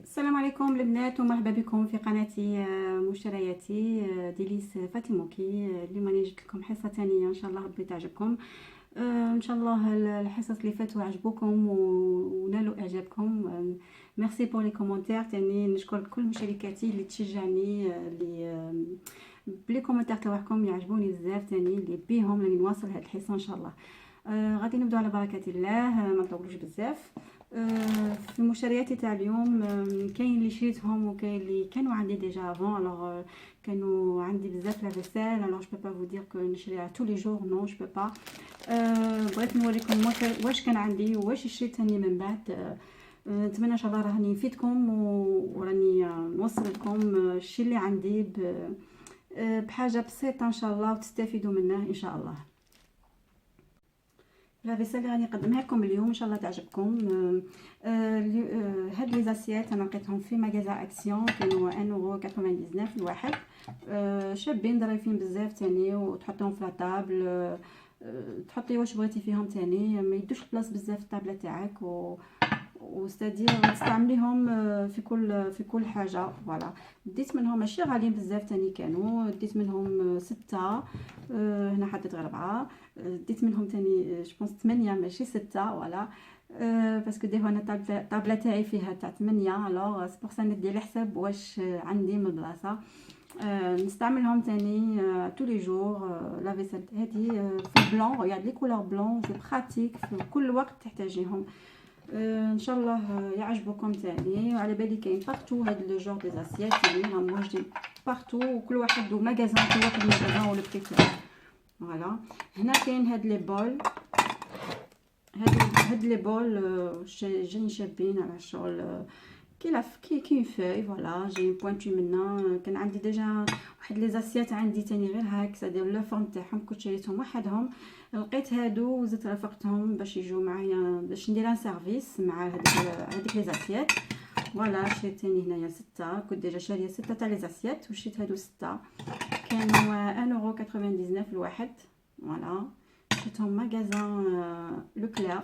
السلام عليكم البنات ومرحبا بكم في قناتي مشترياتي ديليس فاتيموكي. اليوم راني جبت لكم حصه ثانيه ان شاء الله ربي تعجبكم. ان شاء الله الحصص اللي فاتوا عجبوكم ونالوا اعجابكم. ميرسي بور لي كومونتير، تاني نشكر كل مشاركاتي اللي تشجعني، اللي بلي كومونتير تاعكم يعجبوني بزاف، تاني اللي بيهم راني نواصل هاد الحصه ان شاء الله. غادي نبداو على بركه الله، ما نطولوش بزاف. في المشتريات تاع اليوم كاين اللي شريتهم وكاين اللي كانوا عندي ديجا افون. الوغ كانوا عندي بزاف لا فيسيل، الوغ جو بو با فو دير كو نشريها تو لي جور، نو جو بو با. بغيت نوريكم واش كان عندي واش شريت ثاني من بعد. نتمنى ان شاء الله راني نفيدكم وراني نوصل لكم الشيء اللي عندي بحاجه بسيطه ان شاء الله وتستفيدوا منه ان شاء الله. لا فيسيل اللي راني نقدمها لكم اليوم ان شاء الله تعجبكم. هاد لي زاسيات انا لقيتهم في ماغازا اكسيون، كانوا 1.99€ الواحد. شابين ظريفين بزاف تاني، وتحطهم في لاطابل، تحطي واش بغيتي فيهم تاني، ما يدوش بلاص بزاف في الطابله تاعك، وستادير تستعمليهم في كل حاجه. فوالا ديت منهم ماشي غاليين بزاف تاني، كانوا ديت منهم 6. هنا حطيت غير 4. ديت منهم تاني جوبونس 8 ماشي 6. فوالا باسكو ديما انا الطابله تاعي فيها تاع 8، الوغ سي بور سا ندير الحساب واش عندي من بلاصه. نستعملهم تاني tous les jours. لا فيسيل هذه في بلون، ريغارد لي كولور بلون، سي براتيك في كل وقت تحتاجيهم. ان شاء الله يعجبكم تاني. وعلى بالي كاين بارتو هاد لو جور دي زاسيات اللي راهم موجودين بارتو، وكل واحد ماغازان، كل واحد ماغازان ولا بري تاعو. فوالا هنا كاين هاد لي بول، هاد لي بول جايين شابين على الشغل كي فاي. فوالا جاي بوينتو منا. كان عندي ديجا واحد لي زاسيات عندي تاني غير هاك، سادير لو فورم تاعهم كنت شريتهم وحدهم، لقيت هادو وزدت رافقتهم باش يجوا معايا باش ندير ان سيرفيس مع هذيك لي زاسيات. فوالا شريت تاني هنايا 6، كنت ديجا شاريه 6 تاع لي زاسيات وشريت هادو 6، كانوا 1.99€ الواحد. فوالا شريتهم ماغازان لو كلير.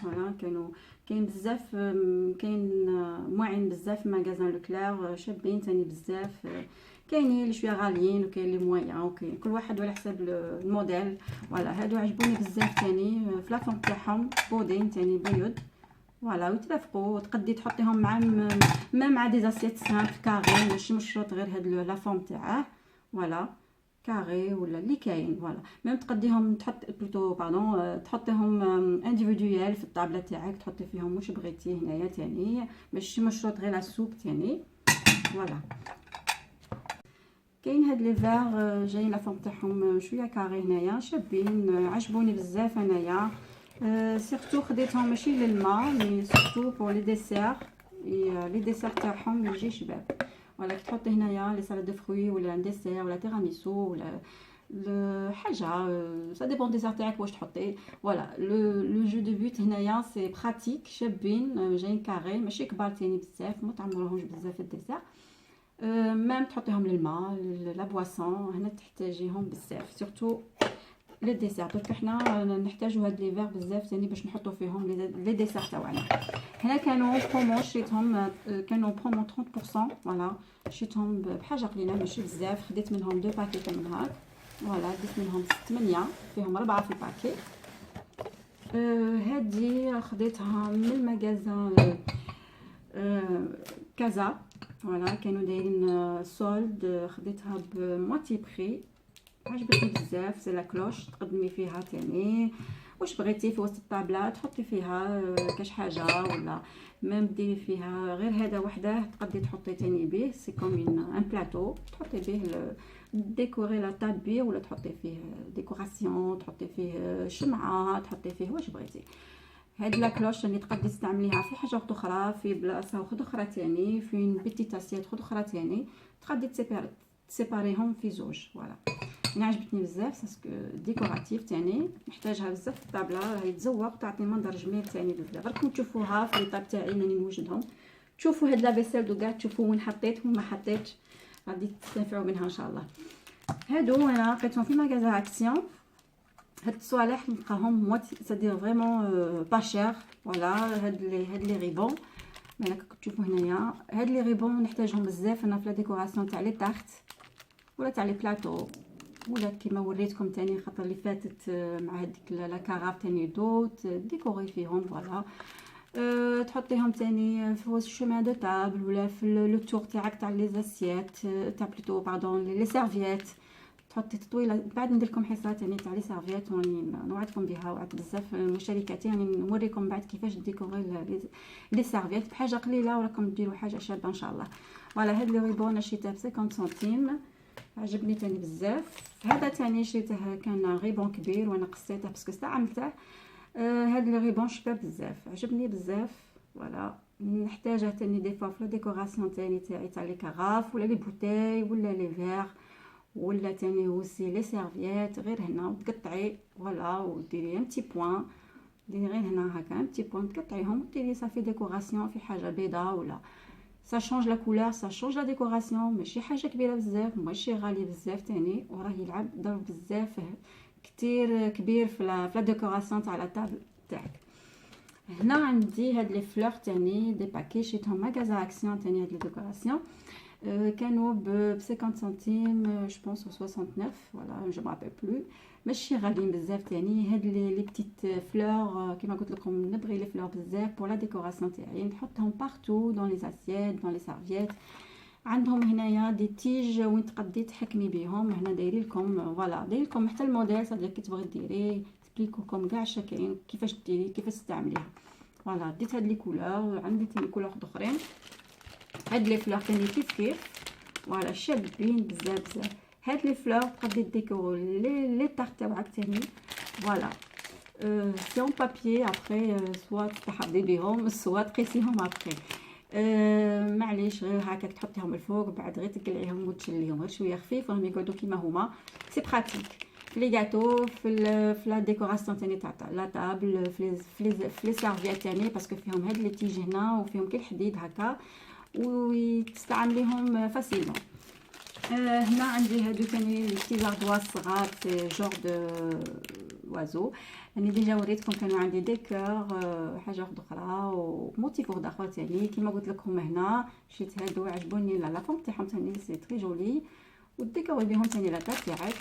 فوالا كاين بزاف، كاين مواعين بزاف ماغازان لو كلير شابين تاني بزاف. كاينين اللي شويه غاليين وكاين اللي مويان، وكاين كل واحد على حساب الموديل. فوالا هادو عجبوني بزاف تاني في لافون تاعهم بودين تاني بيض. فوالا ويترافقوا، تقدي تحطيهم مع دي زاسيت سامبل كاري، ماشي مشروط غير هاد لافون تاعه. فوالا كاري ولا اللي كاين. فوالا ميم تقديهم تحط بلوتو باردون تحطيهم انديفيدويال في الطابله تاعك، تحطي فيهم واش بغيتي هنايا تاني، ماشي مشروط غير لا سوب تاني. فوالا كاين هاد لي فيغ جايين لافون تاعهم شويه كاري هنايا شابين، عجبوني بزاف انايا. سيرتو خديتهم ماشي للماء، مي سيرتو بور لي ديسير، لي ديسير تاعهم يجي شباب. ولا كي تحطي هنايا لي سالاد دو فروي ولا ان ديسير ولا تيراميسو ولا حاجه، سا ديبون ديسير تاعك واش تحطي. فوالا لو جو دو بوت هنايا سي براتيك شابين، جايين كاري ماشي كبار تاني بزاف، ما تعمروهمش بزاف الديسير. ميم تحطيهم للماء لا بواسون، هنا تحتاجيهم بزاف سورتو لي ديسير، باسكو حنا نحتاجو هاد لي فيغ بزاف تاني باش نحطو فيهم لي ديسير تاعنا. هنا كانوا برومو شريتهم، كانوا برومو 30%. فوالا شريتهم بحاجه قليله ماشي بزاف، خديت منهم 2 باكيت من هاك. فوالا ديت منهم 8 فيهم 4 في الباكي. هادي خديتها من الماغازان كازا. فوالا كانوا دايرين سولد، خديتها بمواتي بري، عجبتني بزاف. سي لا كلوش تقدمي فيها تاني واش بغيتي في وسط الطابله، تحطي فيها كاش حاجه، ولا ميم ديري فيها غير هذا وحده تقدري تحطي تاني به. سي كوم ان بلاطو تحطي به ديكوري لا طابي، ولا تحطي فيه ديكوراسيون، تحطي فيه شمعه، تحطي فيه واش بغيتي. هاد لا كلوش اللي تقدري تستعمليها في حاجه اخرى، في بلاصه اخرى تاني، في بيتيت اسيت اخرى تاني، تقدري تسيباريهم في زوج. فوالا انا عجبتني بزاف باسكو ديكوراتيف تاني، نحتاجها بزاف في الطابله، راهي تزوق وتعطي منظر جميل تاني بزاف. راكم تشوفوها في ليطاب تاعي راني نوجدهم، تشوفوا هاد لا فيسيل دو كاع، تشوفوا وين حطيت وما حطيتش، غادي تستنفعوا منها ان شاء الله. هادو انا لقيتهم في ماغازا اكسيون هاد الصوالح نلقاهم مواتي سادير فريمون با شير. فوالا هاد لي ريبون مالا كتشوفوا هنايا، هاد لي ريبون نحتاجهم بزاف انا في لا ديكوراسيون تاع لي تارت ولا تاع لي بلاطو، ولا كيما وريتكم تاني الخطره اللي فاتت مع هذيك لا كاراف تاني دوت ديكوري فيهم. فوالا تحطيهم تاني في وسط الشومان دو تابل ولا في لو تور تاعك تاع لي زاسيات تاع بلوتو باردون لي سيرفيات، تحطي تطويله. بعد ندير لكم حصه تاني تاع لي سيرفيات وراني نوعدكم بها، وعد بزاف مشاركات يعني نوريكم بعد كيفاش ديكوري لي سيرفيات بحاجه قليله وراكم ديروا حاجه شابه ان شاء الله. فوالا هاد لي ريبون شريته ب 50 سنتيم، عجبني تاني بزاف. هذا تاني شريته كان ريبون كبير وانا قصيته باسكو استعملته. هاد لي ريبون شباب بزاف، عجبني بزاف. فوالا نحتاجه تاني دي فوا في لا ديكوراسيون تاني تاعي تاع لي كراف ولا لي بوتاي ولا لي فير ولا تاني وسي لي سيرفيات. غير هنا وتقطعي فوالا وديري ان بتي بوين، ديري غير هنا هكا ان بتي بوين تقطعيهم وديري صافي ديكوراسيون في حاجه بيضاء ولا سا شونج لا كولور سا شونج لا ديكوراسيون. ماشي حاجه كبيره بزاف ماشي غالي بزاف تاني، وراه يلعب دور بزاف كتير كبير في لا ديكوراسيون تاع لا طابل تاعك. هنا عندي هاد لي فلور تاني دي باكي شريتهم ماغازا اكسيون تاني. هاد لي ديكوراسيون كانوا ب 50 سنتيم جو بونس و 69 فوالا جو مابيل بلو، ماشي غاليين بزاف تاني. هاد لي بتيت فلور كيما قلت لكم نبغي لي فلور بزاف بور لا ديكوراسيون تاعي، نحطهم بارتو دون لي زاسييت دون لي سيرفييت. عندهم هنايا دي تيج وين تقدي تحكمي بيهم. هنا دايرين لكم فوالا دايرين لكم حتى الموديل صدير كي تبغي ديري تسبليكوكم كاع شاكين كيفاش ديري كيفاش تستعمليها. فوالا ديت هاد لي كولور، عندي تاني كولور اخرين. هاد لي فلور تاني كيف فوالا شابين بزاف بزاف. هاد لي فلور تقدي ديكوري لي طارت تاعك تاني. فوالا سي اون بابيي ابري سوا تحضري بيهم سوا تقيسيهم ابري. معليش غير هكاك تحطيهم الفوق بعد غير تقلعيهم وتشليهم غير شويه خفيف راهم يقعدوا كيما هما. سي براتيك في لي غاتو في لا ديكوراسيون تاني تاع لا طابل في لي سيرفيات تاني باسكو فيهم هاد لي تيجي هنا وفيهم كي الحديد هكا وتستعمليهم فاسيلمون. هنا عندي هادو تاني لي بتي زاردواس صغار سي جور دو وازو. انا ديجا وريتكم كانوا عندي ديكور حاجه اخرى وموتيف اخر تاني كيما قلت لكم. هنا شريت هادو عجبوني لا فورم تاعهم تاني سي تري جولي وديكوري بهم تاني لا تاعك.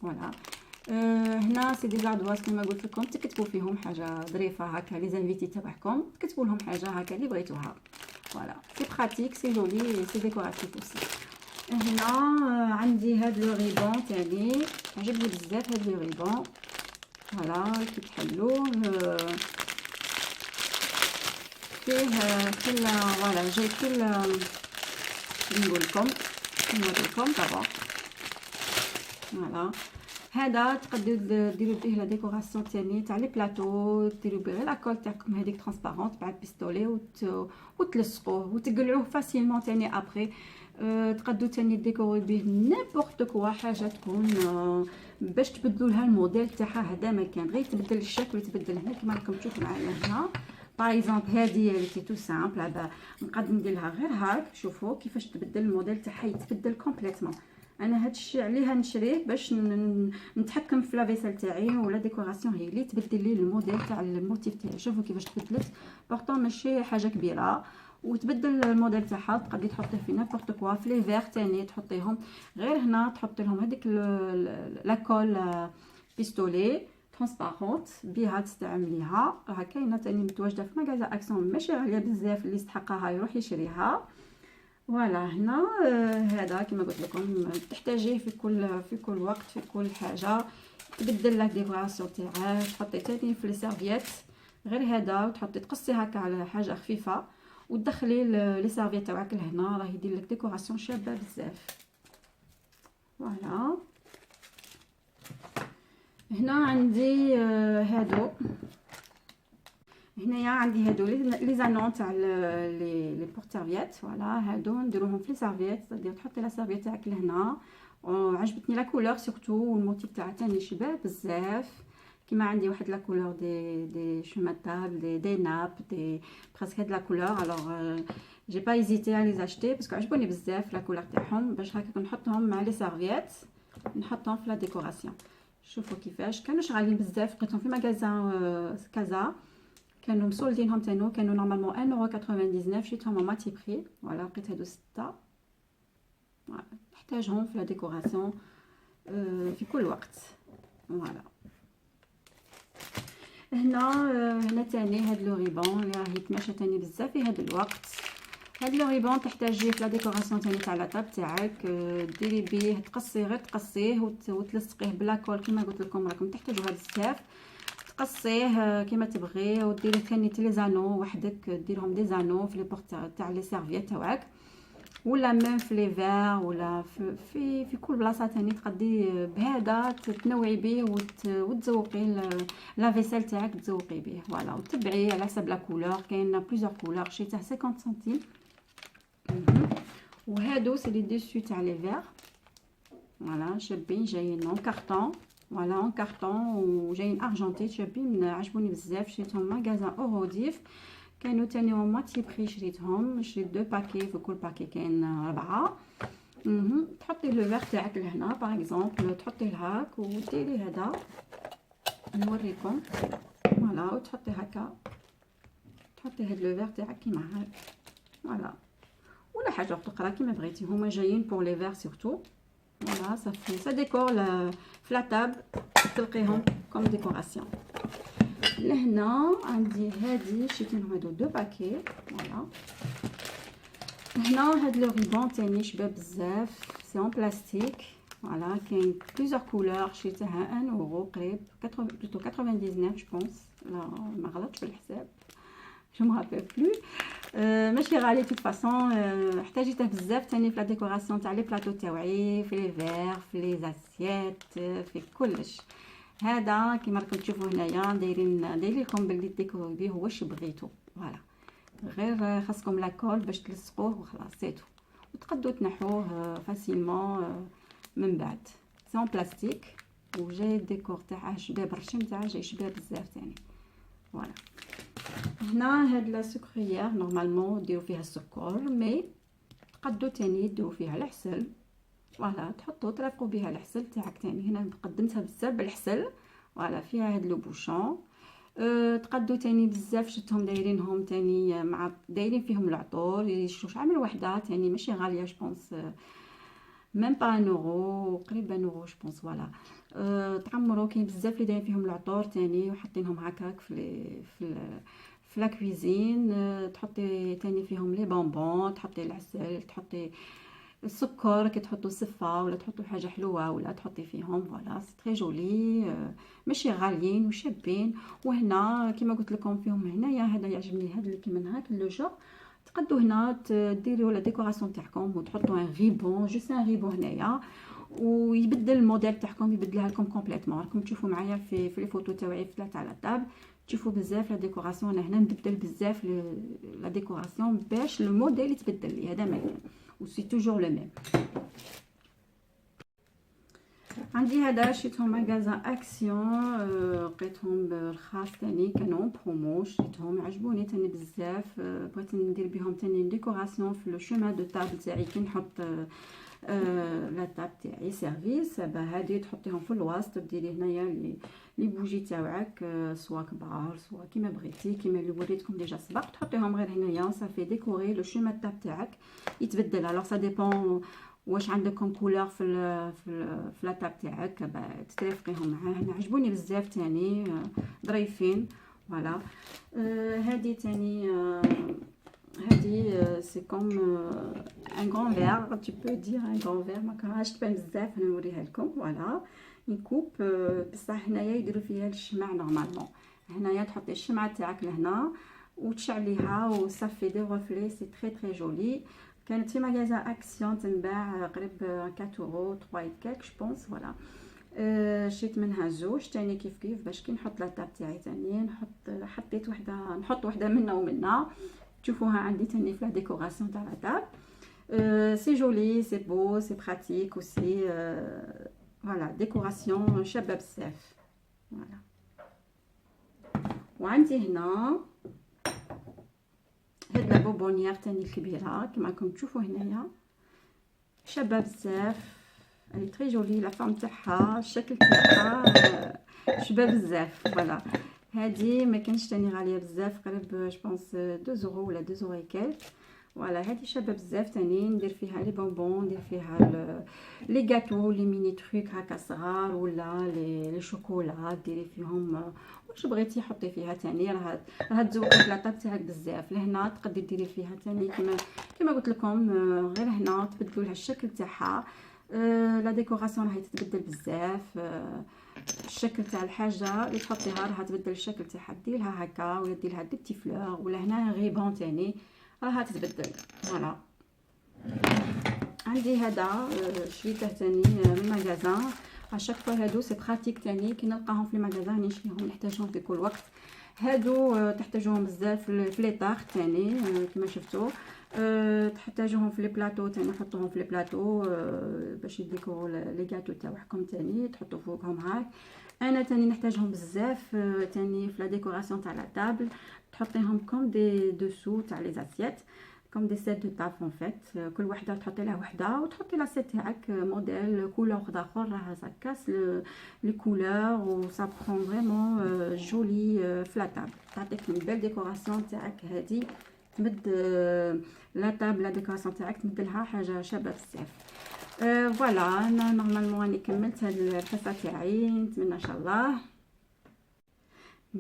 فوالا هنا سي دي زاردواس كيما قلت لكم تكتبوا فيهم حاجه ظريفه هكا لي زانفيتي تبعكم تكتبوا لهم حاجه هكا اللي بغيتوها. فوالا سي براتيك سي جولي سي ديكوراتيف اوسي. هنا عندي هاد لو ريبون تاني عجبني بزاف هاد لو ريبون. فوالا كي تحلوه فيه كل فوالا جاي كل نقول لكم نوريكم دابا. فوالا هذا تقدروا ديروا به لا ديكوراسيون تاني تاع لي بلاطو، ديروا به لاكول تاعكم هذيك ترانسبارونت بعد بيستولي وتلصقوه وتقلعوه فاسيلمون تاني ابري. تقدروا تاني ديكوري به نيمبورط كوا حاجه تكون باش تبدلوا لها الموديل تاعها. هذا ما كان غير تبدل الشكل وتبدل هنا كما راكم تشوفوا معايا هنا. باغ اكزومبل هذه اللي تو سامبل هذا نقدر ندير لها غير هاك. شوفوا كيفاش تبدل الموديل تاعها يتبدل كومبليتمون. انا هذا الشيء عليها نشريه باش نتحكم في لافيسال تاعي ولا ديكوراسيون هي اللي تبدل لي الموديل تاع الموتيف تاعي. شوفوا كيفاش تبدلت بورطون ماشي حاجه كبيره وتبدل الموديل تاعها. تقدري تحطيه في نيمبورط كوا في لي فير تاني تحطيهم غير هنا تحطي لهم هذيك لاكول بيستولي ترانسبارونت بها تستعمليها. راه كاينه تاني متواجده في ماغازا اكسون ماشي غاليه بزاف اللي يستحقها يروح يشريها. فوالا هنا هذا كما قلت لكم تحتاجيه في كل وقت في كل حاجه تبدل لك ديكوراسيون تاعك. تحطي تاني في لي سيرفييت غير هذا وتحطي تقصي هكا على حاجه خفيفه وتدخلي لي سيرفييت تاعك لهنا راه يدير لك ديكوراسيون شابه بزاف. فوالا هنا عندي هادو هنايا عندي هادو لي زانون تاع لي بورتيرفيات. فوالا هادو نديروهم في لي سيرفييت صدير تحطي لا سيرفييت تاعك لهنا. عجبتني لا كولور سورتو والموتيف تاعها تاني شباب بزاف. كيما عندي واحد لا كولور دي شومان طابل دي ناب دي بريسك هاد لا كولور. الوغ جي با هيزيتي على لي زاشتي باسكو عجبوني بزاف لا كولور تاعهم باش هكا نحطهم مع لي سيرفييت نحطهم في لا ديكوراسيون. شوفوا كيفاش كانوا شغالين بزاف، لقيتهم في مغازان كازا، كانوا مسولدينهم تانو، كانوا نورمالمون 1.99€، شريتهم ماتي بري. فوالا لقيت هادو 6. فوالا نحتاجهم في لا ديكوراسيون في كل وقت. فوالا هنا تاني هاد لو ريبون اللي راهي يتماشى تاني بزاف في هاد الوقت. هاد لو ريبون تحتاجيه في لا ديكوراسيون تاني تاع لاطاب تاعك، ديري بيه تقصيه، غير تقصيه وتلصقيه بلا كول كيما قلت لكم، راكم تحتاجوها بزاف. تقصيه كيما تبغي، وديري ثاني لي زانو وحدك، ديرهم دي زانو في لي بورت تاع لي سيرفييت تاعك، ولا ميم في لي فير، ولا في كل بلاصه تاني تقدي بهذا تنوعي به وتزوقي لا فيسيل تاعك، تزوقي به. فوالا وتبعي على حسب لا كولور، كاين بليزيور كولور، شريته 50 سنتيم. وهادو سي لي ديسو تاع لي فير. فوالا شابين جايين اون كارطون، فوالا اون كارطون وجايين ارجنتي، شابين عجبوني بزاف، شريتهم ماغازان اوروديف، كانوا تاني مواتي بري، شريتهم، شريت 2 باكي، في كل باكي كاين 4. تحطي لو فير تاعك لهنا باغ اكزومبل، تحطيه هاك وديري هذا، نوريكم. فوالا وتحطي هكا، تحطي هاد لو فير تاعك كيما هاك. فوالا ولا حاجه اخرى كيما بغيتي، هما جايين بور لي فير سورتو. فوالا صافي سا ديكور في لا تاب، تلقيهم كوم ديكوراسيون. لهنا عندي هادي شريتهم هادو 2 باكي. فوالا هنا هاد لو ريبون تاني شباب بزاف، سي اون بلاستيك. فوالا كاين بليزيور كولور، شريتها 1€ قريب، بلوتو 99 جو بونس، لا ما غلطتش في الحساب، جو مابيل بلو. ماشي غالي توت فاصون، احتاجيته بزاف تاني في لا ديكوراسيون تاع لي بلاطو تاوعي، في لي فير، في لي زاسيات، في كلش. هذا كيما راكم تشوفوا هنايا دايرين لكم باللي ديكوري بيه واش بغيتو. فوالا غير خاصكم لاكول باش تلصقوه وخلاص سيتو، وتقدروا تنحوه فاسيلمون من بعد. سي اون بلاستيك وجاي الديكور تاعه شباب، الرشم تاعه جاي شباب بزاف تاني. فوالا هنا هاد لا سكريير نورمالمون ديروا فيها السكر، مي تقدروا تاني ديروا فيها العسل. فوالا تحطوا ترافقوا بها العسل تاعك تاني. هنا قدمتها بزاف بالعسل. فوالا فيها هاد لو بوشون. تقدو تاني بزاف شفتهم دايرينهم تاني مع دايرين فيهم العطور، شحال من وحده تاني ماشي غاليه، جوبونس ميم با 1€، قريب 1€، جوبونس. فوالا تعمروا كاين بزاف اللي دايرين فيهم العطور تاني وحاطينهم هكاك في لا كويزين. تحطي تاني فيهم لي بونبون، تحطي العسل، تحطي السكر كي تحطوا سفه ولا تحطوا حاجه حلوه ولا تحطي فيهم. فوالا سي تري جولي، ماشي غاليين وشابين. وهنا كيما قلت لكم فيهم هنايا، هذا يعجبني، هذا اللي كيما هاك لو جو، تقدوا هنا ديروا لا ديكوراسيون تاعكم وتحطوا ان ريبون، جوست ان ريبون هنايا، ويبدل الموديل تاعكم، يبدلها لكم كومبليتمون. راكم تشوفوا معايا في لي فوتو تاعي في تاع لا تاب، تشوفوا بزاف لا ديكوراسيون. انا هنا نبدل بزاف لا ديكوراسيون باش الموديل يتبدل لي، هذا ما كان وسي توجور لو ميم. عندي هذا شريتهم ماغازان اكسيون، لقيتهم برخاص تاني، كانوا برومو، شريتهم عجبوني تاني بزاف. بغيت ندير بهم تاني ديكوراسيون في لو شومان دو تابل تاعي كي نحط لا تاب تاعي سيرفيس. هادي تحطيهم في الوسط، ديري هنايا لي بوجي تاعك، سوا كبار سوا كيما بغيتي، كيما اللي وريتكم ديجا سبق، تحطيهم غير هنايا صافي ديكوري لو شومان تاب تاعك يتبدل. الوغ سا ديبون واش عندكم كولور في لا تاب تاعك تترافقيهم معاه. هنا عجبوني بزاف تاني، ظريفين. فوالا هادي تاني، هادي سي كوم ان غران فير، tu peux dire ان غران فير، ما كرهاش تبان بزاف، انا نوريها لكم. فوالا نكوب بصح هنايا يديروا فيها الشمع نورمالمون. هنايا تحطي الشمعه تاعك لهنا وتشعليها وصافي دي روفلي، سي تري تري جولي. كانت في مغازان اكسيون تنباع قريب 4€، 3 كالك جوبونس. فوالا شريت منها زوج تاني كيف كيف باش كي نحط لا تاب تاعي تاني حطيت وحده، نحط وحده منا ومنا. تشوفوها عندي تاني في لا ديكوراسيون تاع لا تاب. سي جولي، سي بو، سي براتيك اوسي. فوالا ديكوراسيون شابه بزاف. فوالا وعندي هنا هاد لا بوبونيير تاني الكبيره كيما راكم تشوفوا هنايا، شابه بزاف. الي تري جولي لا فورم تاعها، الشكل تاعها شباب بزاف. فوالا هادي ما كانش تاني غاليه بزاف، قريب جو بونس 2 يورو ولا 2 يورو كالك. فوالا هادي شابه بزاف تاني، ندير فيها لي بونبون، ندير فيها لي غاتو، لي ميني تروك هكا صغار، ولا لي شوكولا ديري فيهم واش بغيتي حطي فيها تاني. راه تزوقك لاطاب تاعك بزاف. لهنا تقدري ديري فيها تاني كما قلت لكم، غير هنا تبدلوا لها الشكل تاعها. لا ديكوراسيون راهي تتبدل بزاف. الشكل تاع الحاجه اللي تحطيها راح تبدل الشكل تاعها، ديرها هكا ولا ديرها دي بتي فلور، ولا هنا غيبون تاني راها تتبدل. فوالا عندي هذا شريته تاني من ماغازان. اشاك فوا هادو سي براتيك تاني كي نلقاهم في الماغازان نشريهم، نحتاجهم في كل وقت. هادو تحتاجوهم بزاف في لي طارت تاني كما شفتوا. تحتاجوهم في لي بلاطو تاني، نحطوهم في لي بلاطو باش يديكوروا لي غاتو تاعكم تاني، تحطوا فوقهم هاك. انا تاني نحتاجهم بزاف تاني في لا ديكوراسيون تاع لا طابل. تحطيهم كوم دي دوسو تاع لي زاسيت، كوم دي سيت دو طاب اون فيت. كل وحده تحطي لها وحده، وتحطي لاسيت تاعك موديل كولور اخر، راه ساكاس لي كولور و سا برون فريمون جولي في لا طابل. تعطيك من بيل ديكوراسيون تاعك هادي، تمد لا طابل لا ديكوراسيون تاعك تمد لها حاجه شابه بزاف. فوالا انا نورمالمون راني كملت هاد الحصه تاعي. نتمنى ان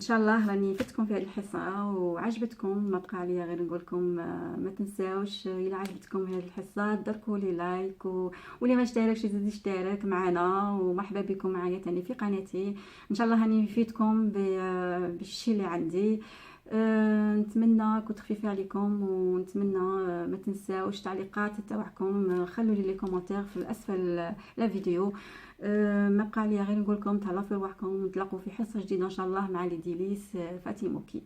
شاء الله راني فتكم في هذه الحصه وعجبتكم. ما بقى عليا غير نقول لكم ما تنساوش الا عجبتكم هذه الحصه دركوا لي لايك واللي ما اشتركش يزيد يشترك معنا. ومرحبا بكم معايا تاني في قناتي. ان شاء الله راني نفيدكم بالشيء اللي عندي. نتمنى كنت خفيفه عليكم، ونتمنى ما تنساوش تعليقات تاعكم، خلوا لي كومونتير في اسفل لا فيديو. ما بقى لي غير نقول لكم تهلاو في رواحكم، نتلاقوا في حصه جديده ان شاء الله مع لي ديليس فاتيموكي.